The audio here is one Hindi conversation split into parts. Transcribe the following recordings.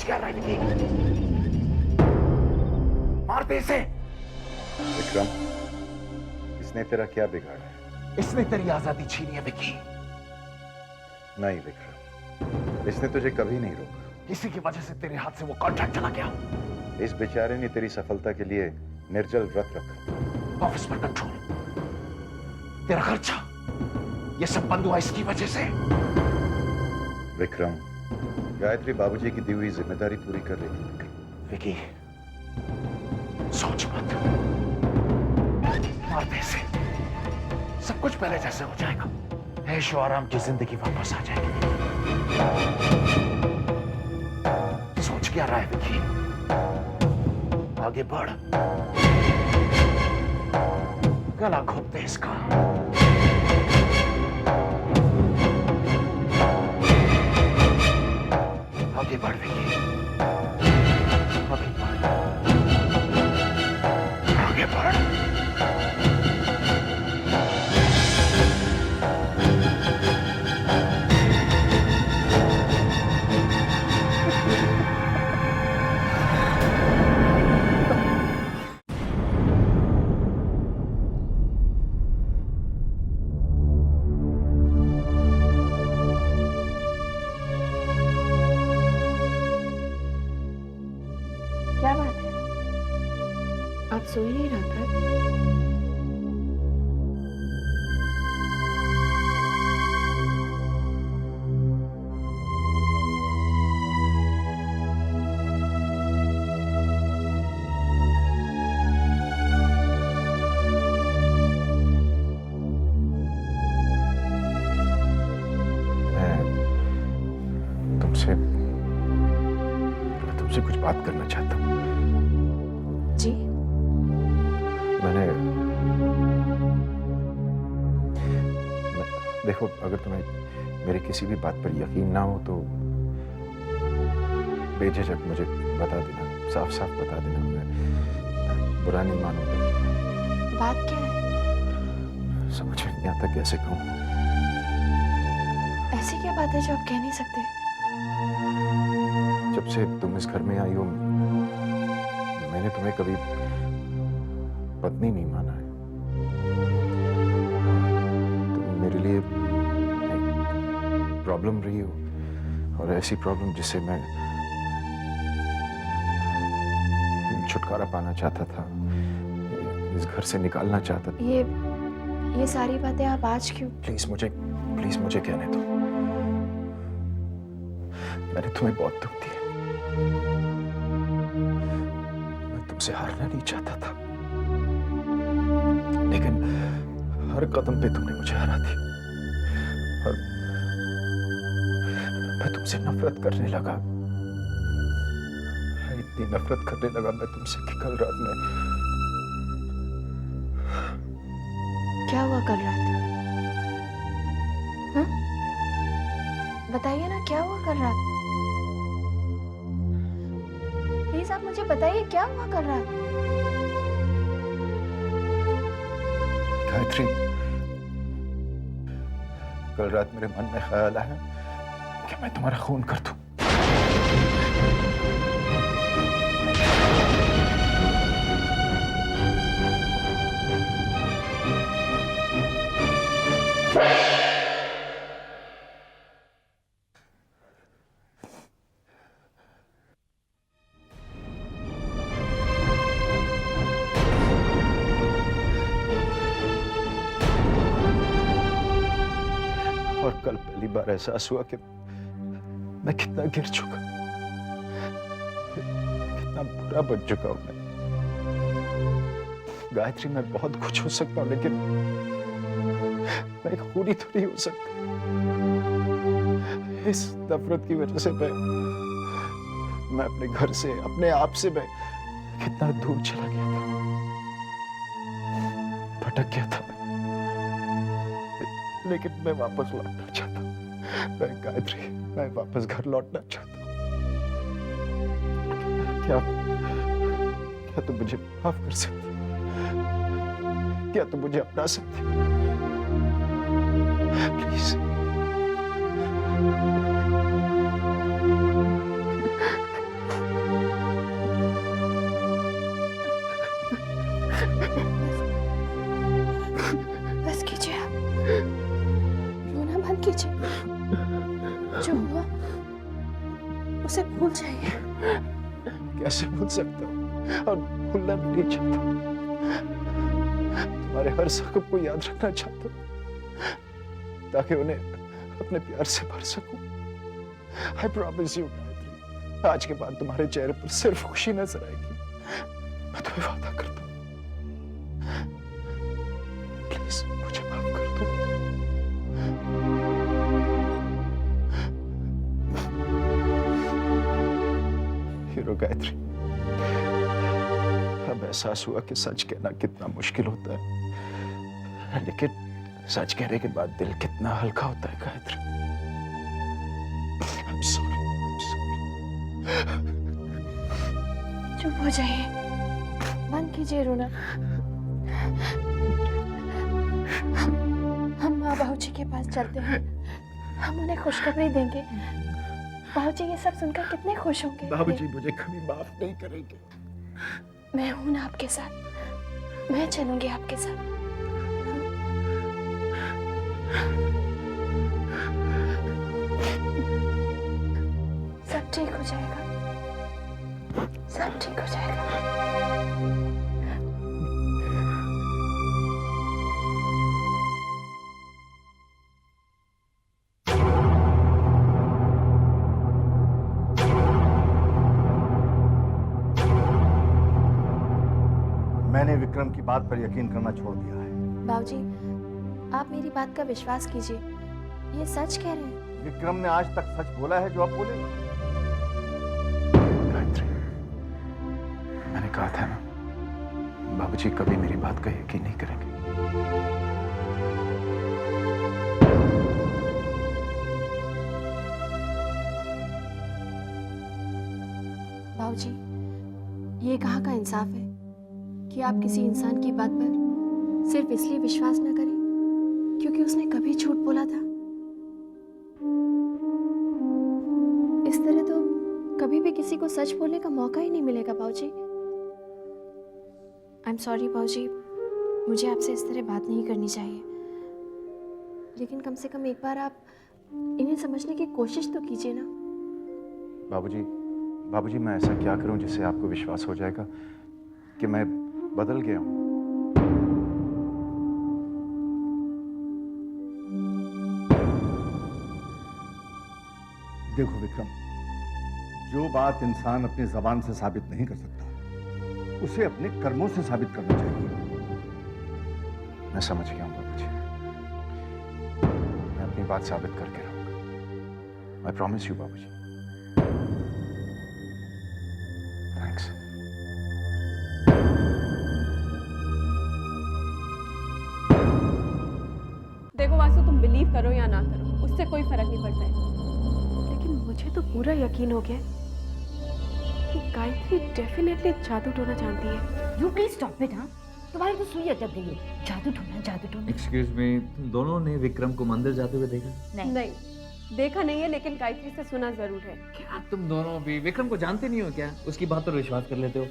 सोच क्या रहा है विकी? मार दे इसे। विक्रम, इसने तेरा क्या बिगाड़ा है? इसने तेरी आजादी छीनी है विकी। नहीं विक्रम, इसने तुझे कभी नहीं रोका। इसी की वजह से तेरे हाथ से वो कॉन्ट्रैक्ट चला गया। इस बेचारे ने तेरी सफलता के लिए निर्जल व्रत रखा था। ऑफिस पर कंट्रोल, तेरा खर्चा, ये सब बंद हुआ इसकी वजह से। विक्रम, गायत्री बाबूजी की दी हुई जिम्मेदारी पूरी कर रही थी। विकी, सोच मत, मार दे इसे। सब कुछ पहले जैसे हो जाएगा। ऐशो आराम की जिंदगी वापस आ जाएगी। सोच क्या रहा है विकी? आगे बढ़, गला घोंप दे इसका। आगे बढ़ विकी, आगे बढ़, आगे बढ़। क्या बात है? आप सो ही नहीं रहा था? मैं तुमसे कुछ बात करना चाहता हूँ। जी? देखो, अगर तुम्हें मेरी किसी भी बात पर यकीन ना हो तो बेझिझक मुझे बता देना, साफ साफ बता देना। मैं बुरा नहीं मानूंगा। बात क्या है? समझ में नहीं आता कैसे कहूँ। ऐसी क्या बात है जो आप कह नहीं सकते? जब से तुम इस घर में आई हो, मैंने तुम्हें कभी पत्नी नहीं माना है। तुम मेरे लिए प्रॉब्लम रही हो, और ऐसी प्रॉब्लम जिससे मैं छुटकारा पाना चाहता था, इस घर से निकालना चाहता था। ये सारी बातें आप आज क्यों? प्लीज मुझे कहने दो। मैंने तुम्हें बहुत दुख दिया। मैं तुमसे हारना नहीं चाहता था, लेकिन हर कदम पे तुमने मुझे हरा दिया। और मैं तुमसे नफरत करने लगा। इतनी नफरत करने लगा मैं तुमसे कि कल रात में। क्या हुआ कल रात? हाँ? बताइए ना, क्या हुआ कल रात? प्लीज आप मुझे बताइए, क्या हुआ कल रात? गायत्री, कल रात मेरे मन में ख्याल आया कि मैं तुम्हारा खून कर दूं। और कल पहली बार एहसास हुआ कि मैं कितना गिर चुका, कितना बुरा बन चुका हूं मैं। गायत्री, मैं बहुत कुछ हो सकता हूं, लेकिन मैं एक खूनी तो नहीं हो सकता। इस नफरत की वजह से मैं अपने घर से, अपने आप से मैं कितना दूर चला गया था, भटक गया था। लेकिन मैं वापस लौटना चाहता हूँ। मैं गायत्री, मैं वापस घर लौटना चाहता हूँ। क्या तुम मुझे माफ कर सकती? क्या तुम मुझे अपना सकती? प्लीज। उसे भूल जाइए। कैसे भूल सकता हूँ, और भूलना भी नहीं चाहता। तुम्हारे हर सबको को याद रखना चाहता हूँ ताकि उन्हें अपने प्यार से भर सकूं। I promise you, गायत्री, आज के बाद तुम्हारे चेहरे पर सिर्फ खुशी नजर आएगी। मैं तुम्हें वादा करता हूँ। प्लीज मुझे माफ कर दो। हीरो गायत्री, अब एहसास हुआ कि सच कहना कितना मुश्किल होता है, लेकिन सच कहने के बाद दिल कितना हल्का होता है Gayatri. I'm sorry, I'm sorry. चुप हो जाइए, बंद कीजिए रोना। हम माँ बाबूजी के पास चलते हैं, हम उन्हें खुशखबरी देंगे। बाबूजी ये सब सुनकर कितने खुश होंगे। बाबूजी मुझे कभी माफ नहीं करेंगे। मैं हूं ना आपके साथ, मैं चलूंगी आपके साथ। सब ठीक हो जाएगा, सब ठीक हो जाएगा। मैंने विक्रम की बात पर यकीन करना छोड़ दिया है। बाबूजी, आप मेरी बात का विश्वास कीजिए, ये सच कह रहे हैं। विक्रम ने आज तक सच बोला है जो आप बोले। गायत्री, मैंने कहा था ना, बाबूजी कभी मेरी बात का यकीन नहीं करेंगे। बाबूजी, ये कहाँ का इंसाफ है कि आप किसी इंसान की बात पर सिर्फ इसलिए विश्वास न करें क्योंकि उसने कभी झूठ बोला था। इस तरह तो कभी भी किसी को सच बोलने का मौका ही नहीं मिलेगा बाबूजी। आई एम सॉरी बाबूजी, मुझे आपसे इस तरह बात नहीं करनी चाहिए, लेकिन कम से कम एक बार आप इन्हें समझने की कोशिश तो कीजिए ना। बाबूजी, बाबूजी मैं ऐसा क्या करूं जिससे आपको विश्वास हो जाएगा कि मैं बदल गया हूं? देखो विक्रम, जो बात इंसान अपनी जबान से साबित नहीं कर सकता, उसे अपने कर्मों से साबित करना चाहिए। मैं समझ गया हूं बाबूजी, मैं अपनी बात साबित करके रहूंगा। आई प्रॉमिस यू बाबूजी। थैंक्स। देखो वासु, तुम बिलीव करो या ना करो, उससे कोई फर्क नहीं पड़ता है, लेकिन मुझे तो पूरा यकीन हो गया कि गायत्री डेफिनेटली जादू टोना जानती है। You please stop it. हाँ, तुम्हारी तो सुई अटक गई है। जादू टोना, जादू टोना। एक्सक्यूज मी, तुम दोनों ने विक्रम को मंदिर जाते हुए देखा? नहीं, देखा नहीं है, लेकिन गायत्री से सुना जरूर है। क्या तुम दोनों भी विक्रम को जानते नहीं हो क्या? उसकी बात पर विश्वास कर लेते हो?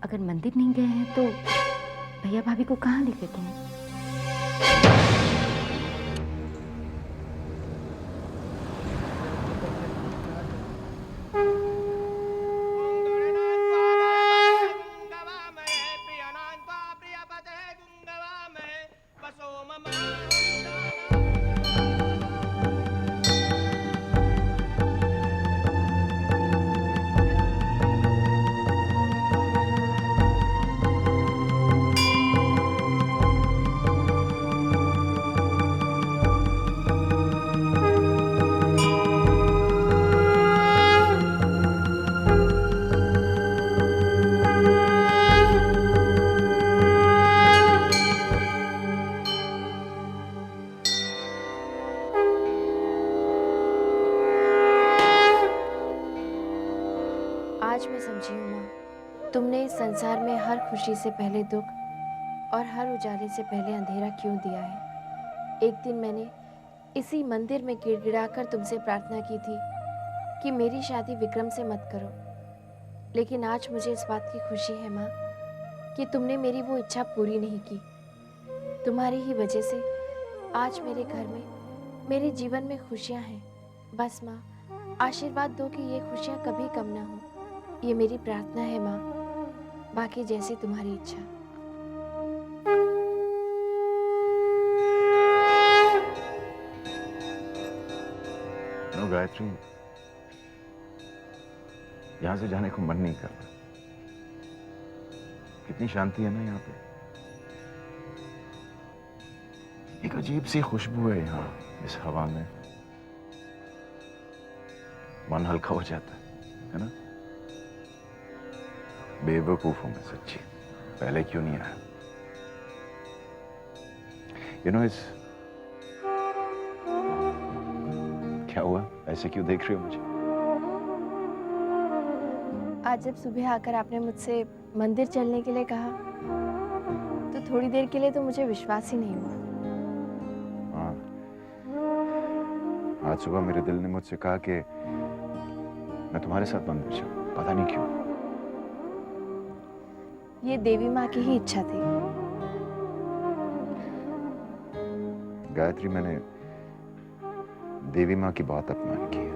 अगर मंदिर नहीं गए हैं तो भैया भाभी को कहाँ लेके गए हैं? आज मैं समझी हूँ माँ, तुमने इस संसार में हर खुशी से पहले दुख और हर उजाले से पहले अंधेरा क्यों दिया है। एक दिन मैंने इसी मंदिर में गिड़गिड़ाकर तुमसे प्रार्थना की थी कि मेरी शादी विक्रम से मत करो, लेकिन आज मुझे इस बात की खुशी है माँ कि तुमने मेरी वो इच्छा पूरी नहीं की। तुम्हारी ही वजह से आज मेरे घर में मेरे जीवन में खुशियाँ हैं। बस माँ, आशीर्वाद दो कि ये खुशियाँ कभी कम ना हो। ये मेरी प्रार्थना है माँ, बाकी जैसी तुम्हारी इच्छा। नो गायत्री, यहां से जाने को मन नहीं कर रहा। कितनी शांति है ना यहाँ पे। एक अजीब सी खुशबू है यहाँ इस हवा में। मन हल्का हो जाता है ना? बेवकूफ हूं मैं सच्ची, पहले क्यों नहीं आया? इस क्या हुआ, ऐसे क्यों देख रही हो मुझे? आज जब सुबह आकर आपने मुझसे मंदिर चलने के लिए कहा, तो थोड़ी देर के लिए तो मुझे विश्वास ही नहीं हुआ। हाँ, आज सुबह मेरे दिल ने मुझसे कहा कि मैं तुम्हारे साथ मंदिर चलूं, पता नहीं क्यों। ये देवी माँ की ही इच्छा थी। गायत्री, मैंने देवी माँ की बहुत अपमान किया।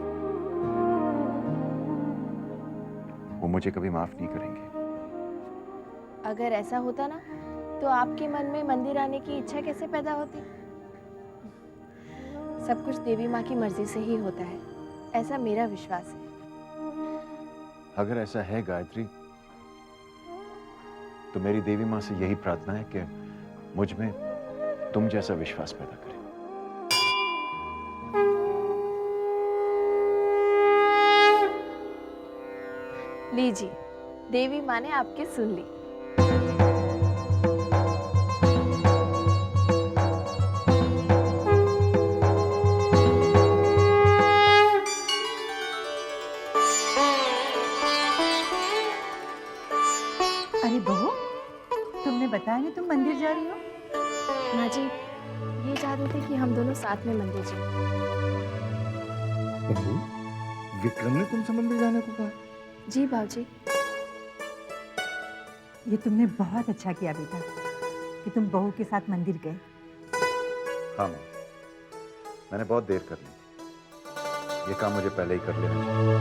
वो मुझे कभी माफ नहीं करेंगे। अगर ऐसा होता ना, तो आपके मन में मंदिर आने की इच्छा कैसे पैदा होती? सब कुछ देवी माँ की मर्जी से ही होता है, ऐसा मेरा विश्वास है। अगर ऐसा है गायत्री, तो मेरी देवी माँ से यही प्रार्थना है कि मुझ में तुम जैसा विश्वास पैदा करे। लीजिए, देवी माँ ने आपकी सुन ली। अरे बहू, तुमने बताया नहीं तुम मंदिर जा रही हो? माँ जी, ये चाहते थे कि हम दोनों साथ में मंदिर जाएं। बहू, विक्रम ने तुमसे मंदिर जाने को कहा? जी बाबूजी। ये तुमने बहुत अच्छा किया बेटा कि तुम बहू के साथ मंदिर गए। हाँ माँ, मैंने बहुत देर कर ली। ये काम मुझे पहले ही कर लेना चाहिए।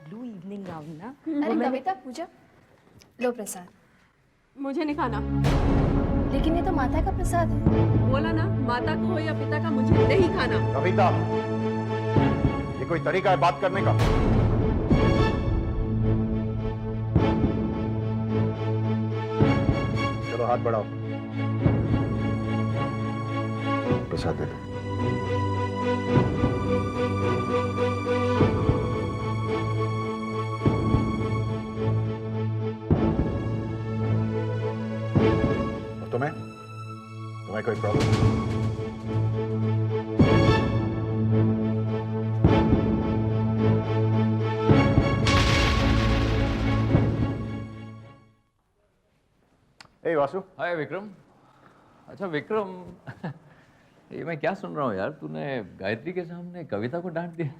ब्लू इवनिंग गाउन ना? अरे कविता, पूजा, लो प्रसाद। मुझे नहीं खाना। लेकिन ये तो माता का प्रसाद है। बोला ना, माता का हो या पिता का, मुझे नहीं खाना। कविता, ये कोई तरीका है बात करने का? चलो हाथ बढ़ाओ, प्रसाद दे दो। और तुम्हें कोई प्रॉब्लम? ए वासु। हाय विक्रम। अच्छा विक्रम, ये मैं क्या सुन रहा हूँ यार, तूने गायत्री के सामने कविता को डांट दिया।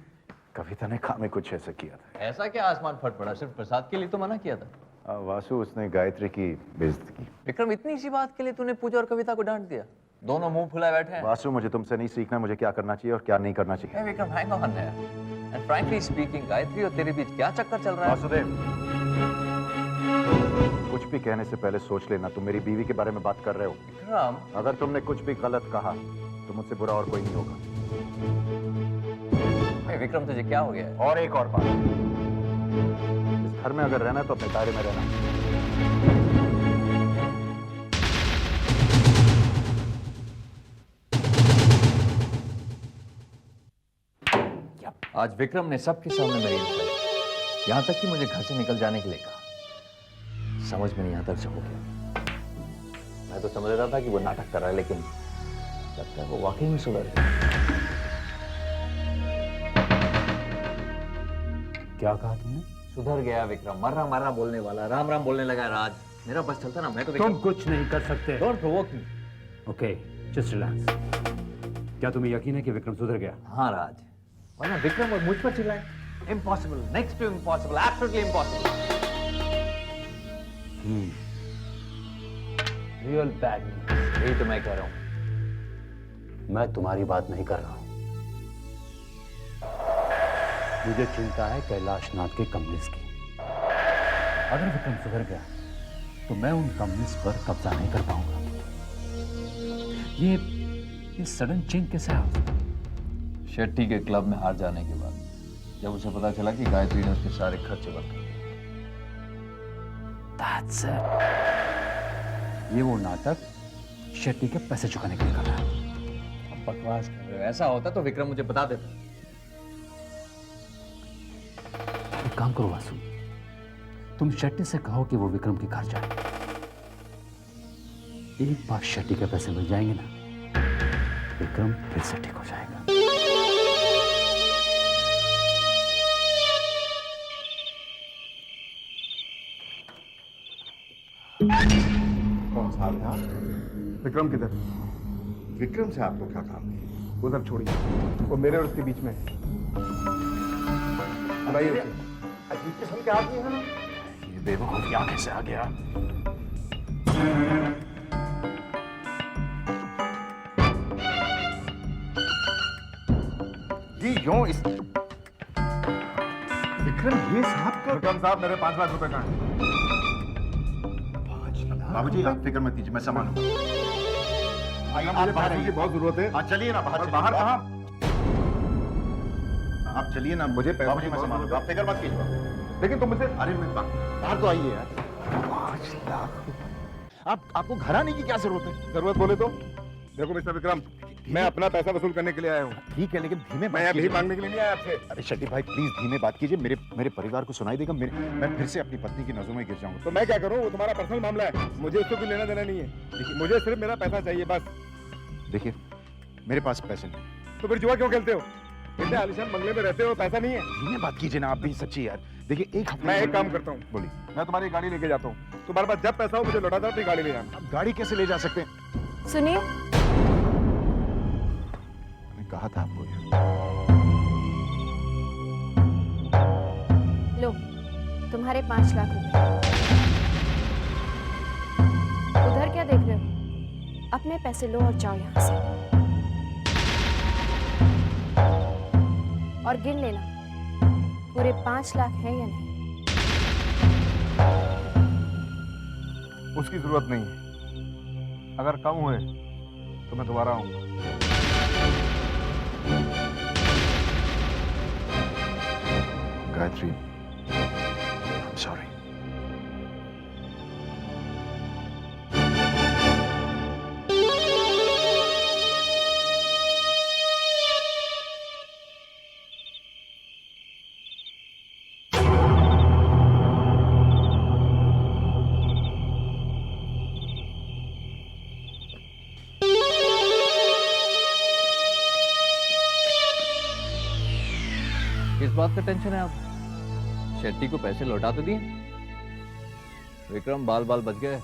कविता ने काम में कुछ ऐसा किया था। ऐसा क्या आसमान फट पड़ा, सिर्फ प्रसाद के लिए तो मना किया था। वासु, उसने गायत्री की बेइज्जती की। विक्रम, इतनी सी बात के लिए तूने पूजा और कविता को डांट दिया? दोनों मुंह फुलाए बैठे हैं। वासु, मुझे तुमसे नहीं सीखना मुझे क्या करना चाहिए और क्या नहीं करना चाहिए। Hey विक्रम, hang on यार। And frankly speaking, गायत्री और तेरे बीच क्या चक्कर चल रहा है? वासुदेव, कुछ भी कहने से पहले सोच लेना, तुम मेरी बीवी के बारे में बात कर रहे हो। विक्रम, अगर तुमने कुछ भी गलत कहा तो मुझसे बुरा और कोई नहीं होगा। hey विक्रम, तुझे क्या हो गया है? और एक और बात, इस घर में अगर रहना है तो अपने दायरे में रहना। आज विक्रम ने सबके सामने मेरी इज्जत, यहाँ तक कि मुझे घर से निकल जाने के लिए कहा। समझ में नहीं आता से हो गया। मैं तो समझ रहा था कि वो नाटक कर रहा है, लेकिन लगता है वो वाकई में सुधर गया। क्या कहा तुमने? सुधर गया विक्रम, मर्रा मर्रा बोलने वाला, राम राम बोलने लगा। राज, मेरा बस चलता ना, मैं तो तुम कुछ नहीं कर सकते। Don't provoke me. Okay, just relax. क्या तुम्हें यकीन है कि विक्रम सुधर गया? हाँ राज, वरना विक्रम और मुझ पर चिल्लाए। Impossible, next to impossible, absolutely impossible. Real bad news, यही तो मैं कह रहा हूँ। मैं तुम्हारी बात नहीं कर रहा हूं। मुझे चिंता है कैलाश नाथ के कम्युनिस्ट की। अगर विक्रम सुधर गया तो मैं उन कम्युनिस्ट पर कब्जा नहीं कर पाऊंगा। ये सडन चेंज कैसे आ? शेट्टी के क्लब में हार जाने के बाद जब उसे पता चला कि गायत्री ने उसके सारे खर्चे बंद कर दिए। That's it. ये वो नाटक शेट्टी के पैसे चुकाने के लिए कर रहा है। अब बकवास कर रहे हो। ऐसा होता तो विक्रम मुझे बता देता। एक काम करो वासु, तुम शेट्टी से कहो कि वो विक्रम के घर जाए। एक बार शेट्टी के पैसे मिल जाएंगे ना, विक्रम फिर से ठीक हो जाएगा। कौन साहब यहाँ? विक्रम किधर? विक्रम से आपको क्या काम है? उधर छोड़िए, वो मेरे और उसके बीच में है। बुलाइए उसे। अजीब किस्म के आदमी हैं। ये बेवकूफ यहाँ कैसे आ गया? ये यूं इस विक्रम, ये साहब का विक्रम साहब, मेरे 5 लाख रुपए कहाँ हैं? बाबूजी आप फिक्र मत कीजिए, मैं संभालूंगा। मुझे पैसे की बहुत जरूरत है। हाँ चलिए ना बाहर। और बाहर कहाँ? आप चलिए ना, मुझे पैसों बाबूजी की मैं बहुत संभालूंगा, आप फिक्र मत कीजिए। लेकिन तुम मुझे अरे मैं बाहर तो आइए यार। 5 लाख। आपको घर आने की क्या जरूरत है? जरूरत बोले तो देखो मिस्टर विक्रम, मैं अपना पैसा वसूल करने के लिए आया हूँ। ठीक है, लेकिन धीमे मैं यहाँ भीख मांगने के लिए नहीं आया आपसे। अरे शेट्टी भाई प्लीज धीमे बात कीजिए। मेरे परिवार को सुनाई देगा। मैं फिर से अपनी पत्नी की नजरों में गिर जाऊंगा। तो मैं क्या करूँ? वो तुम्हारा पर्सनल मामला है, मुझे उससे कोई लेना देना नहीं है। देखिए, मुझे सिर्फ मेरा पैसा चाहिए बस। देखिए मेरे पास पैसे नहीं। तो फिर जुआ क्यों खेलते हो? इतने आलिशान बंगले में रहते हो, पैसा नहीं है? धीमे बात कीजिए ना आप भी, सच्ची यार। देखिए एक हफ्ते मैं एक काम करता हूँ, बोलिए। मैं तुम्हारी गाड़ी लेके जाता हूँ, तुम्हारे पास जब पैसा हो मुझे लौटा दो, अपनी गाड़ी ले जाना। आप गाड़ी कैसे ले जा सकते हैं? सुनिए, मैंने कहा था आपको यार। लो, तुम्हारे 5 लाख रुपए। उधर क्या देख रहे हो? अपने पैसे लो और जाओ यहाँ से। और गिन लेना, पूरे 5 लाख है या नहीं? उसकी जरूरत नहीं है, अगर कम हुए तो मैं दोबारा आऊंगा। गायत्री, सॉरी। किस बात का टेंशन है आप? शेट्टी को पैसे लौटा तो दिए? विक्रम बाल बाल बच गए,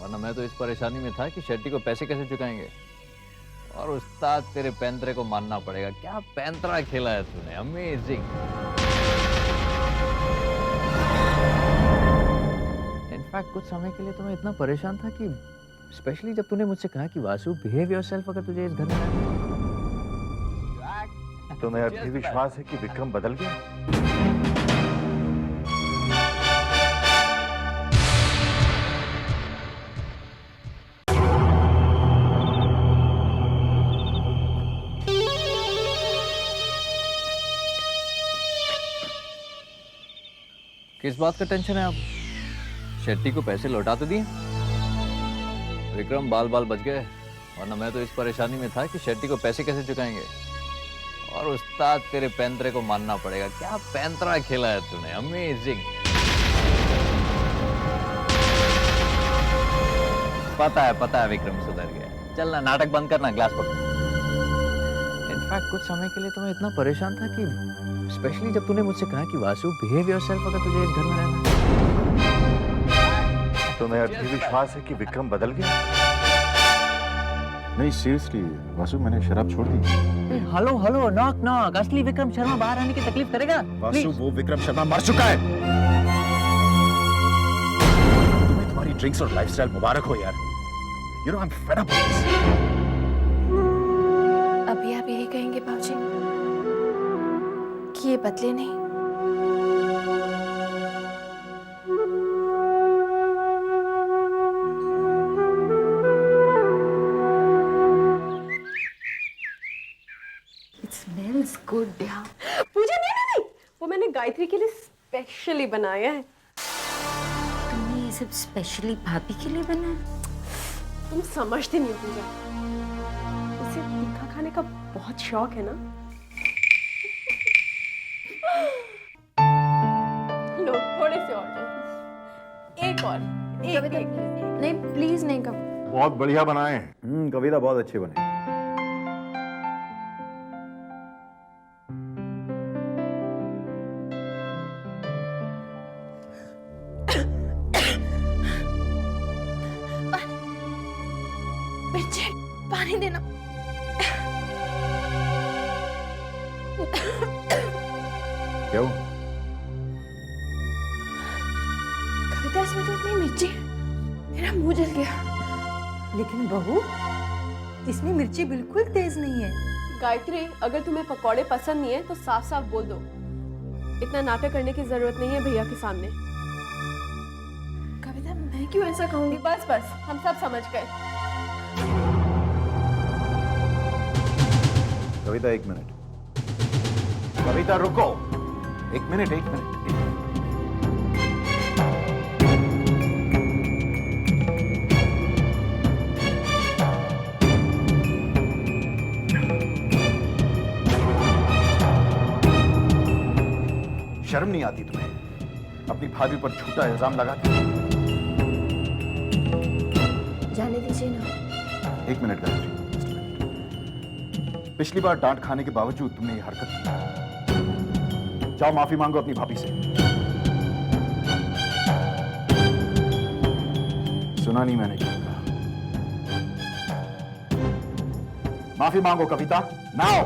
वरना मैं तो इस परेशानी में था कि शेट्टी को पैसे कैसे चुकाएंगे। और उस्ताद तेरे पैंतरे को मानना पड़ेगा, क्या पैंतरा खेला है तूने, अमेजिंग। इनफैक्ट कुछ समय के लिए तो मैं इतना परेशान था कि स्पेशली जब तूने मुझसे कहा कि वासु बिहेव योरसेल्फ अगर तुझे इस घर में रहना है। तुम्हें अब भी विश्वास है कि विक्रम बदल गया? किस बात का टेंशन है आप? शेट्टी को पैसे लौटा तो दिए? विक्रम बाल बाल बच गए, वरना मैं तो इस परेशानी में था कि शेट्टी को पैसे कैसे चुकाएंगे। और उस्ताद तेरे पैंतरे को मानना पड़ेगा, क्या पैंतरा खेला है तूने, अमेजिंग। पता है विक्रम सुधर गया। चल ना, नाटक बंद करना, ग्लास पकड़। इनफैक्ट कुछ समय के लिए तो मैं इतना परेशान था कि स्पेशली जब तूने मुझसे कहा कि वासु बिहेव योरसेल्फ अगर तुझे इस घर में रहना है। तुम्हें अब भी विश्वास है कि विक्रम बदल गया? नहीं सीरियसली वासु, मैंने शराब छोड़ दी। हेलो नॉक नॉक, असली विक्रम शर्मा बाहर आने की तकलीफ करेगा? वासु, वो विक्रम शर्मा मर चुका है। तुम्हें तुम्हारी ड्रिंक्स और लाइफस्टाइल मुबारक हो यार। You know, I'm fed up with this. अभी आप यही कहेंगे बाबूजी कि ये बदले नहीं? इट स्मेल्स गुड बेटा। पूजा नहीं नहीं नहीं, वो मैंने गायत्री के लिए स्पेशली बनाया है। तुमने ये सब स्पेशली भाभी के लिए बनाया? तुम समझती नहीं हो पूजा, उसे तीखा खाने का बहुत शौक है ना। लो थोड़े से और दो, एक और, एक। नहीं प्लीज नहीं कब। बहुत बढ़िया बनाए हैं। कविता बहुत अच्छे बने। मिर्ची पानी देना। क्या हुआ? कविता इसमें तो इतनी मिर्ची, मेरा मुंह जल गया। लेकिन बहू, इसमें मिर्ची बिल्कुल तेज नहीं है। गायत्री, अगर तुम्हें पकौड़े पसंद नहीं है तो साफ साफ बोल दो। इतना नाटक करने की जरूरत नहीं है भैया के सामने। कविता मैं क्यों ऐसा कहूंगी? बस बस, हम सब समझ गए। कविता एक मिनट। कविता रुको, एक मिनट। शर्म नहीं आती तुम्हें अपनी भाभी पर झूठा इल्जाम लगा के? जाने दीजिए ना। एक मिनट गायत्री, पिछली बार डांट खाने के बावजूद तुमने ये हरकत की। जाओ माफी मांगो अपनी भाभी से। सुना नहीं मैंने क्या कहा? माफी मांगो कविता, नाउ।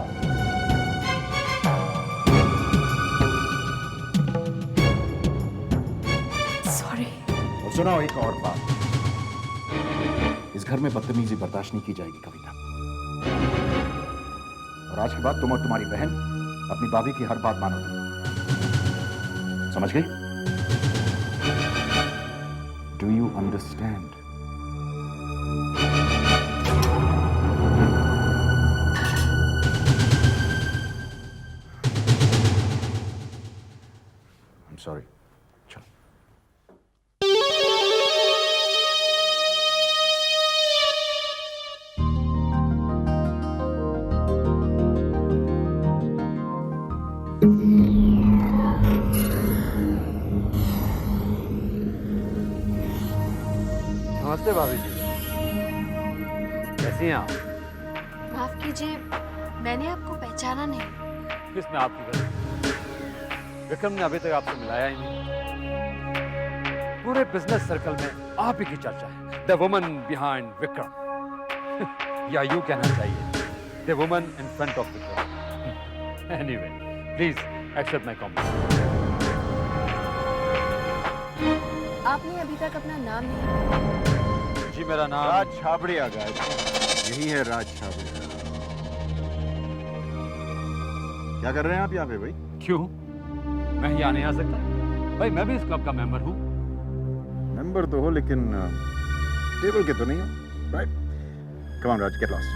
सॉरी। और सुनो एक और बात, इस घर में बदतमीजी बर्दाश्त नहीं की जाएगी कविता। और आज के बाद तुम और तुम्हारी बहन अपनी भाभी की हर बात मानोगी, समझ गई? Do you understand? I am sorry. चलो। नमस्ते भाभी जी, कैसी हैं आप? माफ कीजिए, मैंने आपको पहचाना नहीं। किसमें आपकी गलती? विक्रम ने अभी तक आपसे मिलाया ही नहीं। पूरे बिजनेस सर्कल में आप ही की चर्चा है, द वुमन बिहाइंड विक्रम, या यूं कहना चाहिए the woman in front of Vikram. Anyway, please accept my compliment. आपने अभी तक अपना नाम नहीं। जी मेरा नाम राज छाबड़िया गाइस, यही है राज छाबड़िया। क्या कर रहे हैं आप यहाँ पे भाई? क्यों, मैं यहाँ नहीं आ सकता? भाई मैं भी इस क्लब का मेंबर हूँ। मेंबर तो हो लेकिन टेबल के तो नहीं हो, right? Come on Raj, get lost.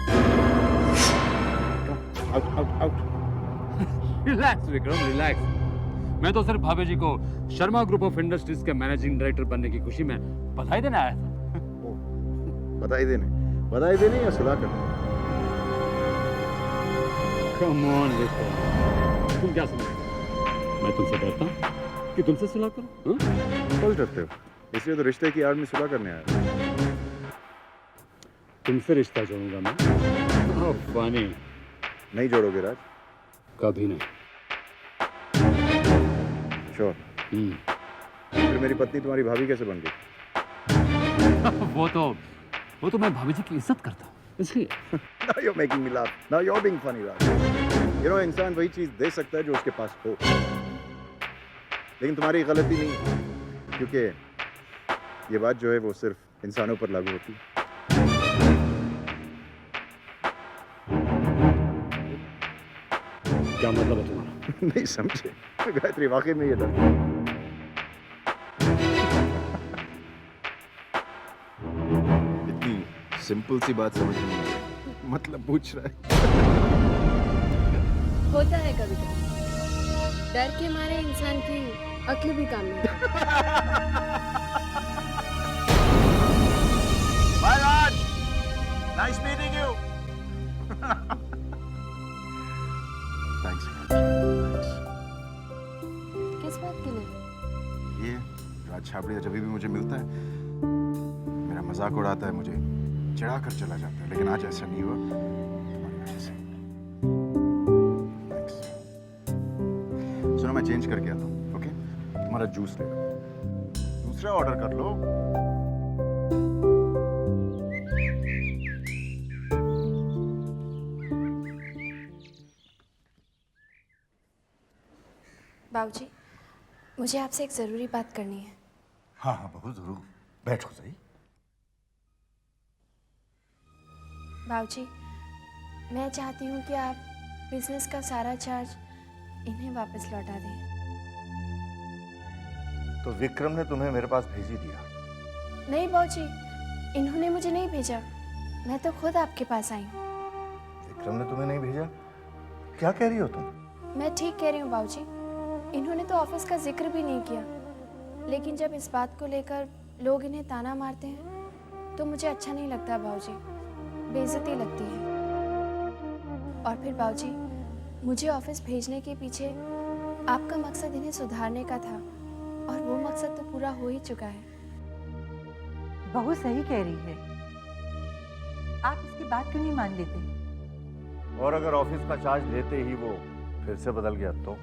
Out. Relax Vikram, relax. मैं तो सिर्फ भाभी जी को शर्मा ग्रुप ऑफ इंडस्ट्रीज के मैनेजिंग डायरेक्टर बनने की खुशी में बधाई देने आया था। बधाई देने या सुलह करने? कम ऑन विक्रम, तुम क्या समझते? मैं तुमसे डरता हूँ कि तुमसे सुलह करूं? क्यों डरते हो? इसलिए तो रिश्ते की आड़ में सुलह करने आया। तुमसे रिश्ता जोड़ूंगा मैं। ओह फनी। नहीं जोड़ोगे राज? कभी नहीं। श्योर? फिर मेरी पत्नी तुम्हारी भाभी कैसे बन गई? वो तो मैं भाभी जी की इज्जत करता हूँ, इसलिए। Now you're making me laugh. Now you're being funny, Raj. You know, इंसान वही चीज दे सकता है जो उसके पास हो। लेकिन तुम्हारी गलती नहीं, क्योंकि ये बात जो है वो सिर्फ इंसानों पर लागू होती है। क्या मतलब है तुम्हारा? नहीं समझे? गायत्री वाकई में ये डरती है। इतनी सिंपल सी बात समझ नहीं आई, मतलब पूछ रहा है। होता है कभी कभी, डर के मारे इंसान की अक्ल भी काम नहीं Bye, Raj. Nice meeting you. Thanks. Thanks. किस बात के लिए? ये राज छाबड़िया जब भी मुझे मिलता है मेरा मजाक उड़ाता है, मुझे चिढ़ा कर चला जाता है, लेकिन आज ऐसा नहीं हुआ तुम्हारी वजह से। Thanks. सुनो मैं चेंज करके आता हूँ, ओके? तुम्हारा जूस ले लो, दूसरा ऑर्डर कर लो। बाबूजी, मुझे आपसे एक ज़रूरी बात करनी है। हाँ हाँ बहू जरूर, बैठो सही। बाबूजी, मैं चाहती हूँ कि आप बिजनेस का सारा चार्ज इन्हें वापस लौटा दें। तो विक्रम ने तुम्हें मेरे पास भेज ही दिया? नहीं बाबूजी, इन्होंने मुझे नहीं भेजा, मैं तो खुद आपके पास आई हूँ। विक्रम ने तुम्हें नहीं भेजा? क्या कह रही हो तुम? मैं ठीक कह रही हूँ बाबूजी, इन्होंने तो ऑफिस का जिक्र भी नहीं किया, लेकिन जब इस बात को लेकर लोग इन्हें ताना मारते हैं तो मुझे अच्छा नहीं लगता बाबूजी, बेइज्जती लगती है। और फिर बाबूजी, मुझे ऑफिस भेजने के पीछे आपका मकसद इन्हें सुधारने का था, और वो मकसद तो पूरा हो ही चुका है। बहू सही कह रही है, आप इसकी बात क्यों नहीं मान लेते? और अगर ऑफिस का चार्ज लेते ही वो फिर से बदल गया तो?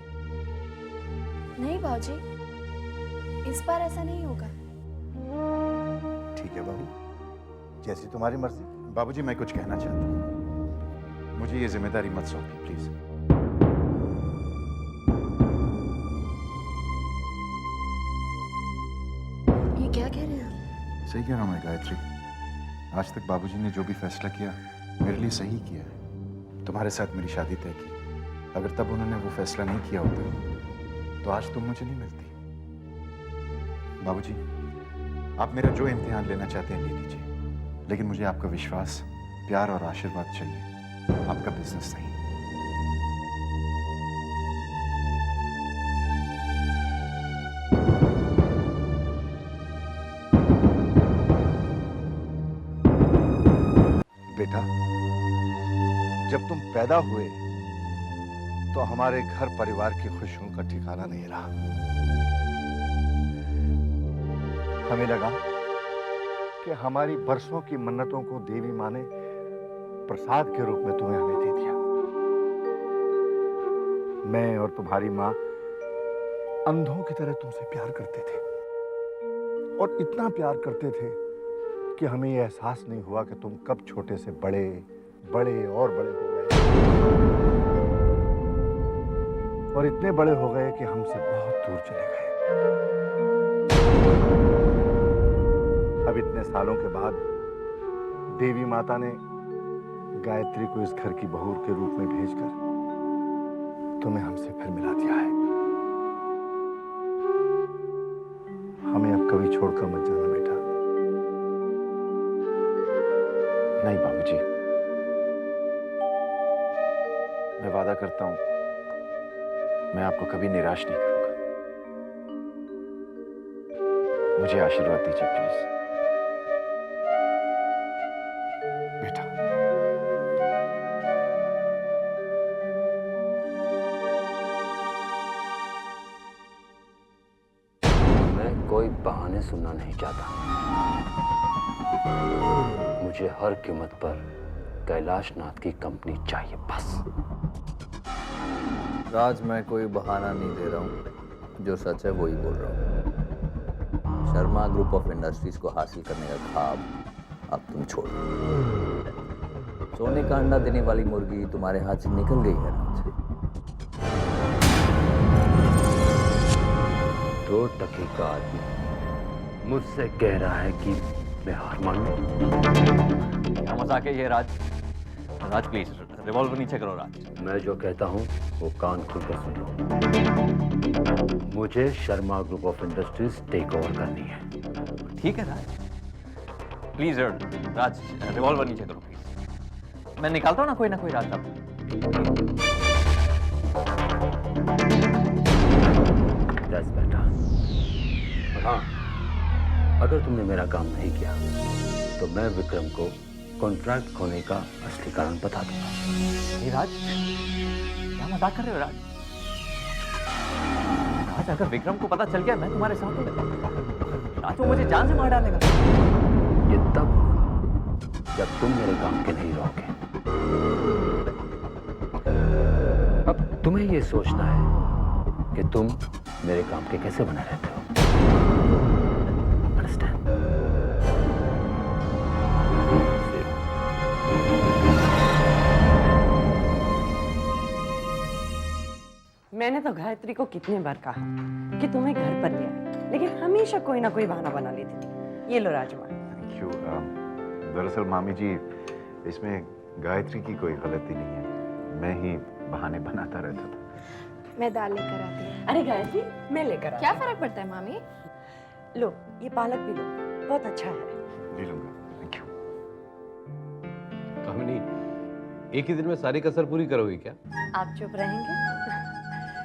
नहीं बाबूजी, इस बार ऐसा नहीं होगा। ठीक है बाबू, जैसी तुम्हारी मर्जी। बाबूजी मैं कुछ कहना चाहता हूँ, मुझे ये जिम्मेदारी मत सौंपिए प्लीज। ये क्या कह रहे हैं? सही कह रहा हूँ मैं गायत्री, आज तक बाबूजी ने जो भी फैसला किया मेरे लिए सही किया है। तुम्हारे साथ मेरी शादी तय की, अगर तब उन्होंने वो फैसला नहीं किया होता तो आज तुम मुझे नहीं मिलती। बाबूजी, आप मेरा जो इम्तिहान लेना चाहते हैं ले लीजिए, लेकिन मुझे आपका विश्वास, प्यार और आशीर्वाद चाहिए, आपका बिजनेस नहीं। बेटा, जब तुम पैदा हुए तो हमारे घर परिवार की खुशियों का ठिकाना नहीं रहा। हमें लगा कि हमारी बरसों की मन्नतों को देवी माँ ने प्रसाद के रूप में तुम्हें हमें दे दिया। मैं और तुम्हारी माँ अंधों की तरह तुमसे प्यार करते थे, और इतना प्यार करते थे कि हमें यह एहसास नहीं हुआ कि तुम कब छोटे से बड़े बड़े और बड़े हो गए, और इतने बड़े हो गए कि हमसे बहुत दूर चले गए। अब इतने सालों के बाद देवी माता ने गायत्री को इस घर की बहू के रूप में भेजकर तुम्हें हमसे फिर मिला दिया है। हमें अब कभी छोड़कर मत जाना बेटा। नहीं बाबूजी, मैं वादा करता हूं मैं आपको कभी निराश नहीं करूंगा। मुझे आशीर्वाद दीजिए प्लीज बेटा। मैं कोई बहाने सुनना नहीं चाहता। मुझे हर कीमत पर कैलाश नाथ की कंपनी चाहिए, बस। राज, मैं कोई बहाना नहीं दे रहा हूँ, जो सच है वही बोल रहा हूँ। शर्मा ग्रुप ऑफ इंडस्ट्रीज को हासिल करने का ख्वाब अब तुम छोड़ो। सोने का अंडा देने वाली मुर्गी तुम्हारे हाथ से निकल गई है राज। 2 टके का आदमी मुझसे कह रहा है कि मैं हार मानूं। क्या मजाक है ये राज? राज प्लीज रिवॉल्वर नीचे करो राज। मैं जो कहता हूँ वो कान खुलकर सुनो। मुझे Sharma group of industries take over करनी है। ठीक है राज, प्लीज राज रिवॉल्वर नीचे करो प्लीज। मैं निकालता हूँ ना कोई रास्ता। यस बेटा। हाँ, अगर तुमने मेरा काम नहीं किया तो मैं विक्रम को कॉन्ट्रैक्ट खोने का असली कारण बता दूंगा। नहीं राज, क्या मजाक कर रहे हो राज? राज अगर विक्रम को पता चल गया मैं तुम्हारे साथ हूँ राज, वो मुझे जान से मार डालेगा। ये तब होगा जब तुम मेरे काम के नहीं रहोगे। अब तुम्हें ये सोचना है कि तुम मेरे काम के कैसे बने रहते हो। Understand? मैंने तो गायत्री को कितने बार कहा कि तुम्हें घर पर ले आए, लेकिन हमेशा कोई ना कोई बहाना बना लेती थी। ये लो राजमा। क्यों? दरअसल मामी जी, इसमें गायत्री की कोई गलती नहीं है, मैं ही बहाने बनाता रहता था। मैं दाल लेकर आती हूँ। अरे गायत्री, मैं लेकर क्या फर्क पड़ता है मामी? लो, ये पालक भी लो, बहुत अच्छा है। ले लूंगा, थैंक यू। कामिनी, एक ही दिन में सारी कसर पूरी करोगी क्या? आप चुप रहेंगे?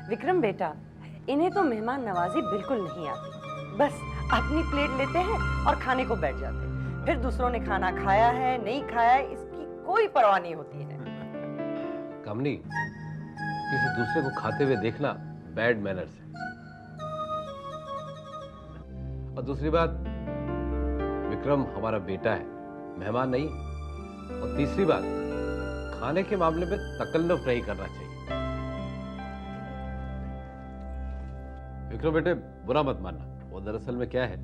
विक्रम बेटा, इन्हें तो मेहमान नवाजी बिल्कुल नहीं आती। बस अपनी प्लेट लेते हैं और खाने को बैठ जाते हैं। फिर दूसरों ने खाना खाया है नहीं खाया है इसकी कोई परवाह नहीं होती है। कामिनी, किसी दूसरे को खाते हुए देखना बैड मैनर्स है। और दूसरी बात, विक्रम हमारा बेटा है, मेहमान नहीं। और तीसरी बात, खाने के मामले में तकल्लुफ नहीं करना चाहिए। विक्रम बेटे, बुरा मत मानना, वो दरअसल में क्या है,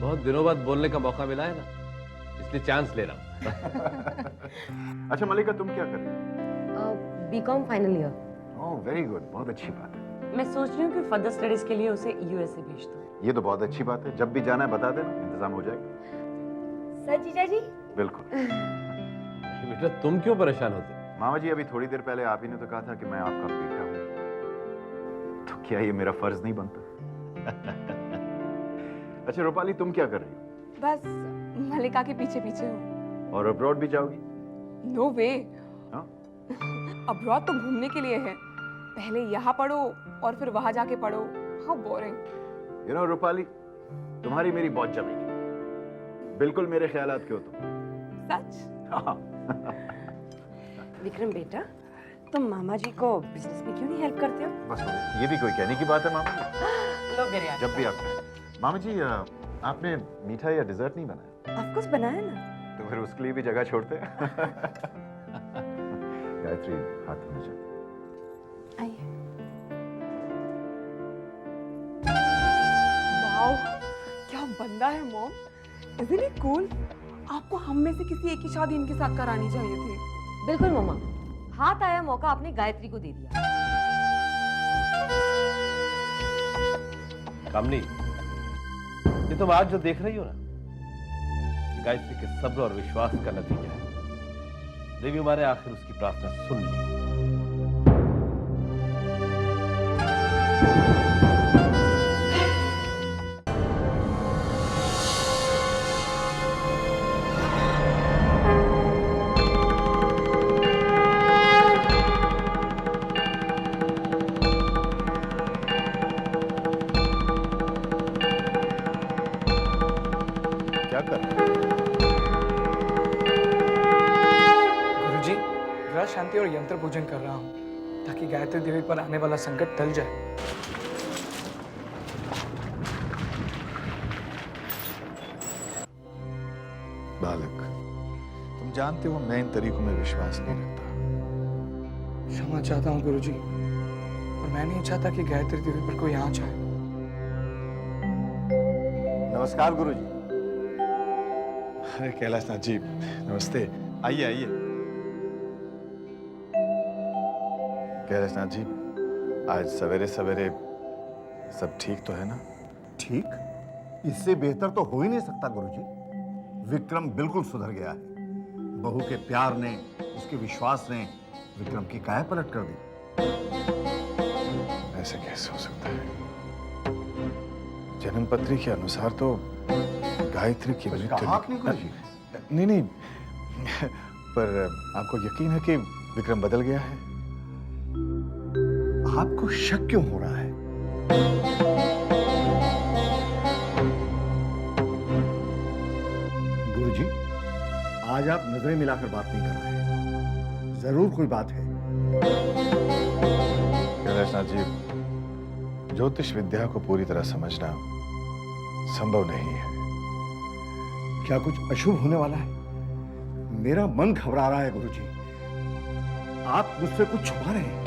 बहुत दिनों बाद बोलने का मौका मिला है ना, इसलिए चांस ले रहा हूं। अच्छा मलिका, तुम क्या कर रही हो? BCom final year. Oh very good, बहुत अच्छी बात है। मैं सोच रही हूँ कि फर्दर स्टडीज के लिए उसे यूएसए भेज दूँ। ये तो बहुत अच्छी बात है, जब भी जाना है बता देना, इंतजाम हो जाएगा। सर जीजा जी। बिल्कुल। बेटा तुम क्यों परेशान होते? मामा जी, अभी थोड़ी देर पहले आप ही ने तो कहा था कि मैं आपका बेटा हूँ, तो क्या ये मेरा फर्ज नहीं बनता? अच्छा रूपाली, तुम क्या कर रही हो? बस मलिका के पीछे पीछे हूँ। और अब्रॉड भी जाओगी? नो वे। हाँ? अब्रॉड तो घूमने के लिए है, पहले यहाँ पढ़ो और फिर वहां जाके पढ़ो। How boring. You know Rupali, तुम्हारी मेरी बहुत जमेगी, बिल्कुल मेरे ख्यालात के हो तुम। सच? हाँ। विक्रम बेटा, तुम मामा जी को बिजनेस में क्यों नहीं हेल्प करते हो? बस ये भी कोई कहने की बात है मामा जी? लो बिरयानी। जब भी आप कहें। मामा जी, आपने मीठा या डिजर्ट नहीं बनाया? ऑफ कोर्स बनाया ना। तो फिर उसके लिए भी जगह छोड़ते हैं। गायत्री, हाथ धोना चाहती। आइए। वाओ, क्या बंदा है मॉम। Isn't it cool? आपको हम में से किसी एक की शादी इनके साथ करानी चाहिए थी। बिल्कुल मम्मा, हाथ आया मौका आपने गायत्री को दे दिया। कामनी, ये तुम आज जो देख रही हो ना, गायत्री के सब्र और विश्वास का नतीजा है। देवी माँ ने आखिर उसकी प्रार्थना सुन ली। क्या कर? गुरुजी, ग्रह शांति और यंत्र पूजन कर रहा हूँ ताकि गायत्री देवी पर आने वाला संकट टल जाए। बालक, तुम जानते हो मैं इन तरीकों में विश्वास नहीं रखता। क्षमा चाहता हूँ गुरुजी, और मैं नहीं चाहता कि गायत्री देवी पर कोई आँच आए। नमस्कार गुरुजी। अरे कैलाशनाथ जी, नमस्ते, आइए आइए। कैलाशनाथ जी, आज सवेरे सवेरे सब ठीक तो है ना? ठीक? इससे बेहतर तो हो ही नहीं सकता गुरुजी। विक्रम बिल्कुल सुधर गया है। बहू के प्यार ने उसके विश्वास ने विक्रम की काया पलट कर दी। ऐसे कैसे हो सकता है? जन्मपत्री के अनुसार तो गायत्री की मृत्यु नहीं नहीं, पर आपको यकीन है कि विक्रम बदल गया है? आपको शक क्यों हो रहा है? गुरुजी, आज आप नजरें मिलाकर बात नहीं कर रहे हैं। जरूर कोई बात है। कैलाशनाथ जी, ज्योतिष विद्या को पूरी तरह समझना संभव नहीं है। क्या कुछ अशुभ होने वाला है? मेरा मन घबरा रहा है गुरुजी। आप मुझसे कुछ छुपा रहे हैं।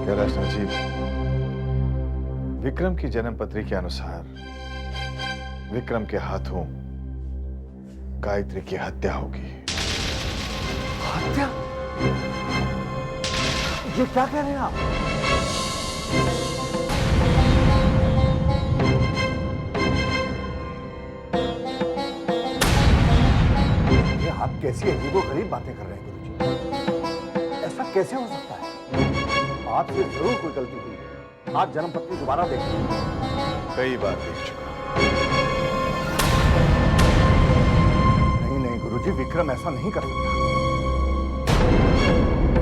कैलाशनाथ जी, विक्रम की जन्मपत्री के अनुसार विक्रम के हाथों गायत्री की हत्या होगी। हत्या? ये क्या कह रहे हैं आप? ये आप कैसी अजीबोगरीब बातें कर रहे हैं गुरुजी? ऐसा कैसे हो सकता है? आपसे जरूर कोई गलती हुई है। आप जन्मपत्री दोबारा देखें। कई बार देख चुका। नहीं गुरुजी, विक्रम ऐसा नहीं कर सकता।